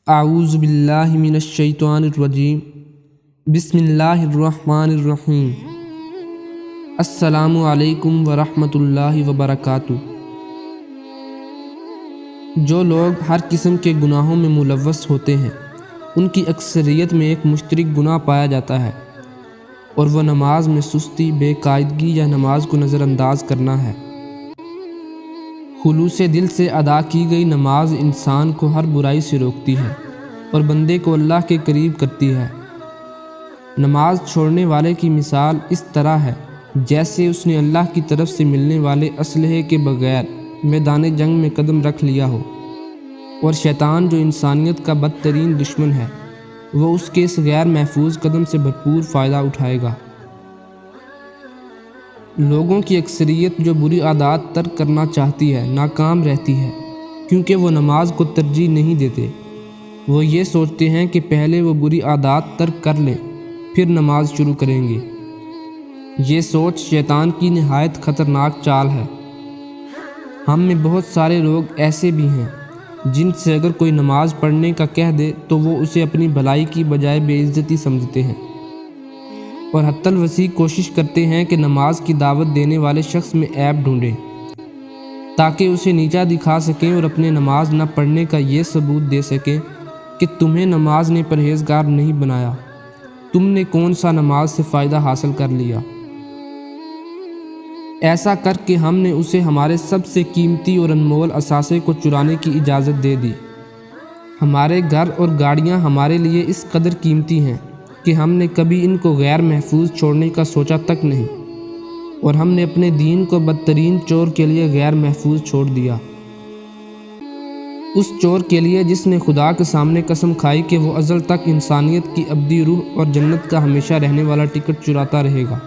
اعوذ باللہ من الشیطان الرجیم بسم اللہ الرحمن الرحیم السلام علیکم ورحمۃ اللہ وبرکاتہ۔ جو لوگ ہر قسم کے گناہوں میں ملوث ہوتے ہیں ان کی اکثریت میں ایک مشترک گناہ پایا جاتا ہے، اور وہ نماز میں سستی، بے قاعدگی یا نماز کو نظر انداز کرنا ہے۔ خلوص دل سے ادا کی گئی نماز انسان کو ہر برائی سے روکتی ہے اور بندے کو اللہ کے قریب کرتی ہے۔ نماز چھوڑنے والے کی مثال اس طرح ہے جیسے اس نے اللہ کی طرف سے ملنے والے اسلحے کے بغیر میدان جنگ میں قدم رکھ لیا ہو، اور شیطان جو انسانیت کا بدترین دشمن ہے وہ اس کے اس غیر محفوظ قدم سے بھرپور فائدہ اٹھائے گا۔ لوگوں کی اکثریت جو بری عادات ترک کرنا چاہتی ہے ناکام رہتی ہے، کیونکہ وہ نماز کو ترجیح نہیں دیتے۔ وہ یہ سوچتے ہیں کہ پہلے وہ بری عادات ترک کر لیں پھر نماز شروع کریں گے۔ یہ سوچ شیطان کی نہایت خطرناک چال ہے۔ ہم میں بہت سارے لوگ ایسے بھی ہیں جن سے اگر کوئی نماز پڑھنے کا کہہ دے تو وہ اسے اپنی بھلائی کی بجائے بے عزتی سمجھتے ہیں، اور حتی الوسیع کوشش کرتے ہیں کہ نماز کی دعوت دینے والے شخص میں عیب ڈھونڈیں تاکہ اسے نیچا دکھا سکیں اور اپنے نماز نہ پڑھنے کا یہ ثبوت دے سکیں کہ تمہیں نماز نے پرہیزگار نہیں بنایا، تم نے کون سا نماز سے فائدہ حاصل کر لیا۔ ایسا کر کے ہم نے اسے ہمارے سب سے قیمتی اور انمول اثاثے کو چرانے کی اجازت دے دی۔ ہمارے گھر اور گاڑیاں ہمارے لیے اس قدر قیمتی ہیں کہ ہم نے کبھی ان کو غیر محفوظ چھوڑنے کا سوچا تک نہیں، اور ہم نے اپنے دین کو بدترین چور کے لیے غیر محفوظ چھوڑ دیا، اس چور کے لیے جس نے خدا کے سامنے قسم کھائی کہ وہ ازل تک انسانیت کی ابدی روح اور جنت کا ہمیشہ رہنے والا ٹکٹ چراتا رہے گا۔